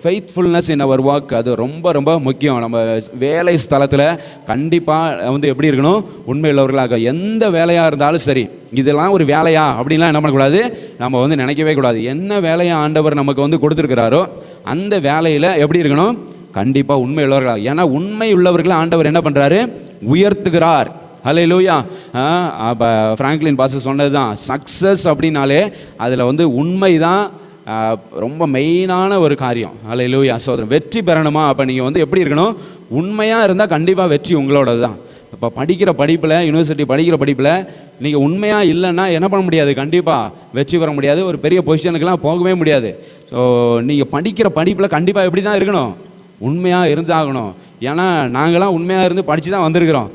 Faithfulness இன் அவர் work அது ரொம்ப ரொம்ப முக்கியம். நம்ம வேலை ஸ்தலத்தில் கண்டிப்பாக வந்து எப்படி இருக்கணும், உண்மையுள்ளவர்களாக. எந்த வேலையாக இருந்தாலும் சரி, இதெல்லாம் ஒரு வேலையா அப்படின்லாம் என்ன பண்ணக்கூடாது, நம்ம வந்து நினைக்கவே கூடாது. என்ன வேலையை ஆண்டவர் நமக்கு வந்து கொடுத்துருக்கிறாரோ அந்த வேலையில் எப்படி இருக்கணும், கண்டிப்பாக உண்மை உள்ளவர்களாக. ஏன்னா உண்மை உள்ளவர்களை ஆண்டவர் என்ன பண்ணுறாரு, உயர்த்துகிறார். ஹல்லேலூயா. அப்போ ஃப்ராங்க்லின் பாஸ்டர் சொன்னது தான், சக்ஸஸ் அப்படின்னாலே அதில் வந்து உண்மை தான் ரொம்ப மெயினான ஒரு காரியம். ஹல்லேலூயா. சோதரன் வெற்றி பெறணுமா, அப்போ நீங்கள் வந்து எப்படி இருக்கணும், உண்மையாக இருந்தால் கண்டிப்பாக வெற்றி உங்களோடது தான். இப்போ படிக்கிற படிப்பில், யூனிவர்சிட்டி படிக்கிற படிப்பில் நீங்கள் உண்மையாக இல்லைன்னா என்ன பண்ண முடியாது, கண்டிப்பாக வெற்றி பெற முடியாது, ஒரு பெரிய பொசிஷனுக்கெல்லாம் போகவே முடியாது. ஸோ நீங்கள் படிக்கிற படிப்பில் கண்டிப்பாக எப்படி தான் இருக்கணும், உண்மையாக இருந்தாகணும். ஏன்னா நாங்களாம் உண்மையாக இருந்து படித்து தான் வந்திருக்கிறோம்.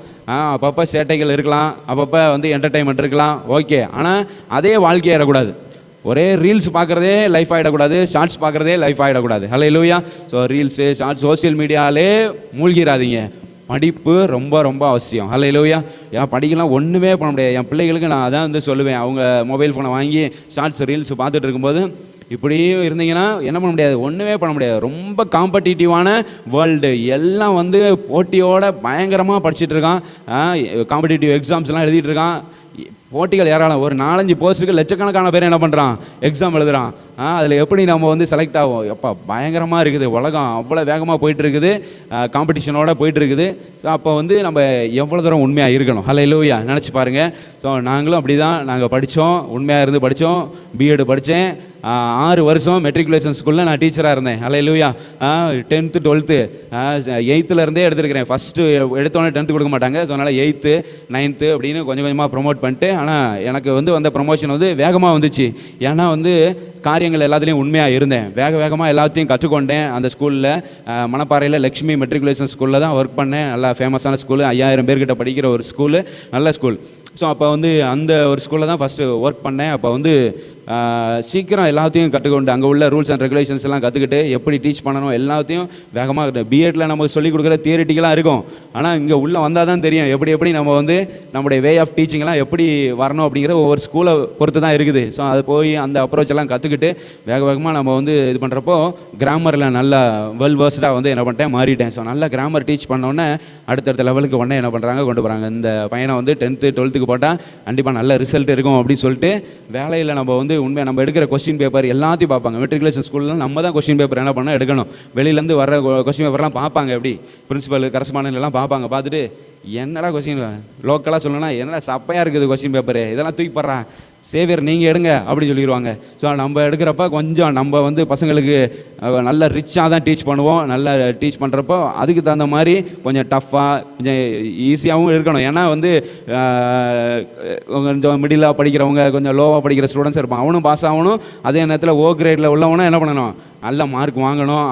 அப்பப்போ சேட்டைகள் இருக்கலாம், அப்பப்போ வந்து என்டர்டெயின்மெண்ட் இருக்கலாம், ஓகே. ஆனால் அதே வாழ்க்கையாயிடக்கூடாது. ஒரே ரீல்ஸ் பார்க்குறதே லைஃப் ஆகிடக்கூடாது, ஷார்ட்ஸ் பார்க்குறதே லைஃப் ஆகிடக்கூடாது. Hallelujah. So reels, shorts, social மீடியாவிலே மூழ்கிடாதீங்க. படிப்பு ரொம்ப ரொம்ப அவசியம். ஹல்லேலூயா. ஏன் படிக்கலாம் ஒன்றுமே பண்ண முடியாது. என் பிள்ளைகளுக்கு நான் அதான் வந்து சொல்லுவேன், அவங்க மொபைல் ஃபோனை வாங்கி ஷார்ட்ஸ் ரீல்ஸ் பார்த்துட்டு இருக்கும்போது இப்படியே இருந்தீங்கன்னா என்ன பண்ண முடியாது, ஒன்றுமே பண்ண முடியாது. ரொம்ப காம்படிட்டிவான வேர்ல்டு, எல்லாம் வந்து போட்டியோட பயங்கரமாக படிச்சுட்டு இருக்கான். காம்படிட்டிவ் எக்ஸாம்ஸ்லாம் எழுதிட்டு இருக்கான். போட்டிகள் ஏராளம். ஒரு 4-5 போஸ்ட்டுக்கு லட்சக்கணக்கான பேர் என்ன பண்ணுறான், எக்ஸாம் எழுதுகிறான். அதில் எப்படி நம்ம வந்து செலக்ட் ஆகும், எப்போ பயங்கரமாக இருக்குது. உலகம் அவ்வளோ வேகமாக போயிட்டுருக்குது, காம்படிஷனோட போயிட்டுருக்குது. ஸோ அப்போ வந்து நம்ம எவ்வளோ தூரம் உண்மையாக இருக்கணும். ஹல்லேலூயா. நினச்சி பாருங்கள். ஸோ நாங்களும் அப்படி தான் நாங்கள் படித்தோம், உண்மையாக இருந்து படித்தோம். பிஎட் படித்தேன், 6 வருஷம் மெட்ரிகுலேஷன் ஸ்கூலில் நான் டீச்சராக இருந்தேன். ஹல்லேலூயா. 10th 12th 8th இருந்தே எடுத்துருக்கிறேன். ஃபஸ்ட்டு எடுத்தோன்னே 10th கொடுக்க மாட்டாங்க. ஸோ அதனால் 8th 9th அப்படின்னு கொஞ்சம் கொஞ்சமாக ப்ரொமோட் பண்ணிட்டு, ஆனால் எனக்கு வந்து வந்த ப்ரொமோஷன் வந்து வேகமாக வந்துச்சு. ஏன்னா வந்து காரியங்கள் எல்லாத்துலேயும் உண்மையாக இருந்தேன். வேகமாக எல்லாத்தையும் கற்றுக்கொண்டேன். அந்த ஸ்கூலில் மணப்பாறையில் லக்ஷ்மி மெட்ரிகுலேஷன் ஸ்கூலில் தான் ஒர்க் பண்ணேன். நல்லா ஃபேமஸான ஸ்கூலு, 5000 பேர்கிட்ட படிக்கிற ஒரு ஸ்கூலு, நல்ல ஸ்கூல். ஸோ அப்போ வந்து அந்த ஒரு ஸ்கூலில் தான் ஃபஸ்ட்டு ஒர்க் பண்ணேன். அப்போ வந்து சீக்கிரம் எல்லாத்தையும் கற்றுக்கொண்டு அங்கே உள்ள ரூல்ஸ் அண்ட் ரெகுலேஷன்ஸ் எல்லாம் கற்றுக்கிட்டு எப்படி டீச் பண்ணணும் எல்லாத்தையும் வேகமாக. பிஎட்டில் நமக்கு சொல்லிக் கொடுக்குற தியரிட்டிக்கலாக இருக்கும், ஆனால் இங்கே உள்ளே வந்தால் தான் தெரியும் எப்படி நம்ம வந்து நம்முடைய வே ஆஃப் டீச்சிங்லாம் எப்படி வரணும் அப்படிங்கிற ஒவ்வொரு ஸ்கூலை பொறுத்து தான் இருக்குது. ஸோ அது போய் அந்த அப்ரோச் எல்லாம் கற்றுக்கிட்டு வேகமாக நம்ம வந்து இது பண்ணுறப்போ கிராமரில் நல்லா வெல் வேர்ஸ்டாக வந்து என்ன பண்ணிட்டேன், மாறிட்டேன். ஸோ நல்லா கிராமர் டீச் பண்ணோன்னே அடுத்தடுத்த லெவலுக்கு உடனே என்ன பண்ணுறாங்க, கொண்டு போகிறாங்க. இந்த பையனை வந்து 10th 12th போட்டால் கண்டிப்பாக நல்ல ரிசல்ட் இருக்கும் அப்படின்னு சொல்லிட்டு வேலையில் நம்ம வந்து உண்மையாக நம்ம எடுக்கிற கொஸ்டின் பேப்பர் எல்லாத்தையும் பார்ப்பாங்க. மெட்ரிகுலேஷன் ஸ்கூலில் நம்ம தான் கொஸ்டின் பேப்பர் என்ன பண்ண எடுக்கணும். வெளியிலேருந்து வர கொஸ்டின் பேப்பர்லாம் பார்ப்பாங்க, எப்படி பிரின்சிபல் கரஸ்பாண்டன்ட் எல்லாம் பார்ப்பாங்க. பார்த்துட்டு என்னடா கொஸ்டின் லோக்கலாக சொல்லணும்னா என்னடா சப்பையாக இருக்குது கொஸ்டின் பேப்பரு, இதெல்லாம் தூக்கி போடுறா சேவியர் நீங்கள் எடுங்க அப்படின்னு சொல்லிடுவாங்க. ஸோ நம்ம எடுக்கிறப்ப கொஞ்சம் நம்ம வந்து பசங்களுக்கு நல்ல ரிச்சாக தான் டீச் பண்ணுவோம். நல்லா டீச் பண்ணுறப்போ அதுக்கு தகுந்த மாதிரி கொஞ்சம் டஃப்பாக கொஞ்சம் ஈஸியாகவும் இருக்கணும். ஏன்னா வந்து கொஞ்சம் மிடிலாக படிக்கிறவங்க, கொஞ்சம் லோவாக படிக்கிற ஸ்டூடெண்ட்ஸ் இருப்பான், அவனும் பாஸ் ஆகணும். அதே நேரத்தில் ஓ கிரேடில் உள்ளவனும் என்ன பண்ணணும், நல்ல மார்க் வாங்கணும்.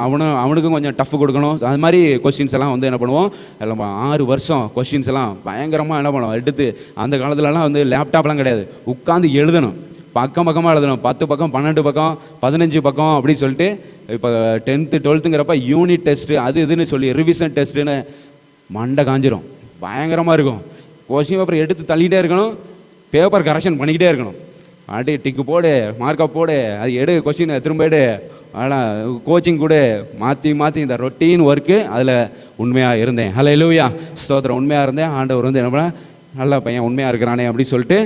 அவனுக்கும் கொஞ்சம் டஃப் கொடுக்கணும். அது மாதிரி கொஸ்டின்ஸ் எல்லாம் வந்து என்ன பண்ணுவோம், எல்லாம் 6 வருஷம் கொஸ்டின்ஸ் எல்லாம் பயங்கரமாக என்ன பண்ணுவோம் எடுத்து. அந்த காலத்துலலாம் வந்து லேப்டாப்லாம் கிடையாது, உட்காந்து எழுதணும், பக்கமாக எழுதணும். 10 பக்கம் 12 பக்கம் 15 பக்கம் அப்படின்னு சொல்லிட்டு. இப்போ 10th 12th யூனிட் டெஸ்ட்டு அது இதுன்னு சொல்லி ரிவிஷன் டெஸ்ட்டுன்னு மண்டை காஞ்சிரும், பயங்கரமாக இருக்கும். கொஸ்டின் பேப்பர் எடுத்து தள்ளிகிட்டே இருக்கணும், பேப்பர் கரெக்ஷன் பண்ணிக்கிட்டே இருக்கணும். அடி டிக்கு போடு, மார்க்கை போடு, அது எடு, கொஸ்டின் திரும்ப எடு, ஆனால் கோச்சிங் கூட மாற்றி இந்த ரொட்டீன் ஒர்க்கு அதில் உண்மையாக இருந்தேன். ஹல்லேலூயா. ஸ்தோத்திரம். உண்மையாக இருந்தேன். ஆண்டவர் வந்து என்ன பண்ண, நல்ல பையன் உண்மையாக இருக்கிறானே அப்படின்னு சொல்லிட்டு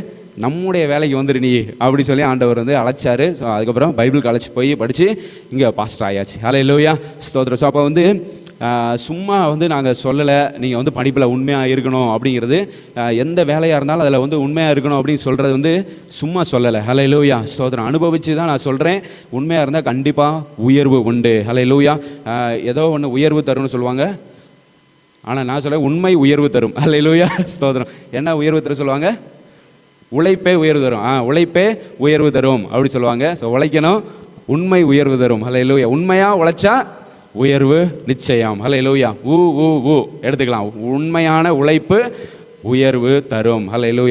நம்முடைய வேலைக்கு வந்துடு நீ அப்படி சொல்லி ஆண்டவர் வந்து அழைச்சார். ஸோ அதுக்கப்புறம் பைபிளுக்கு அழைச்சி போய் படித்து இங்கே பாஸ்டர் ஆயாச்சு. ஹல்லேலூயா. ஸ்தோத்திரம். ஸோ அப்போ வந்து சும்மா வந்து நாங்கள் சொல்லலை நீங்கள் வந்து படிப்பில் உண்மையாக இருக்கணும் அப்படிங்கிறது, எந்த வேலையாக இருந்தாலும் அதில் வந்து உண்மையாக இருக்கணும் அப்படின்னு சொல்கிறது வந்து சும்மா சொல்லலை. ஹல்லேலூயா. ஸ்தோத்திரம். அனுபவித்து தான் நான் சொல்கிறேன். உண்மையாக இருந்தால் கண்டிப்பாக உயர்வு உண்டு. ஹல்லேலூயா. ஏதோ ஒன்று உயர்வு தரும்னு சொல்லுவாங்க, ஆனால் நான் சொல்கிறேன் உண்மை உயர்வு தரும். ஹல்லேலூயா. ஸ்தோத்திரம். என்ன உயர்வு தர சொல்லுவாங்க, உழைப்பே உயர்வு தரும். உழைப்பே உயர்வு தரும் அப்படி சொல்லுவாங்க. ஸோ உழைக்கணும், உண்மை உயர்வு தரும். ஹல்லேலூயா. உண்மையாக உழைச்சா உயர்வு நிச்சயம். ஹல்லேலூயா. எடுத்துக்கலாம். உண்மையான உழைப்பு உயர்வு தரும். ஹல்லேலூயா.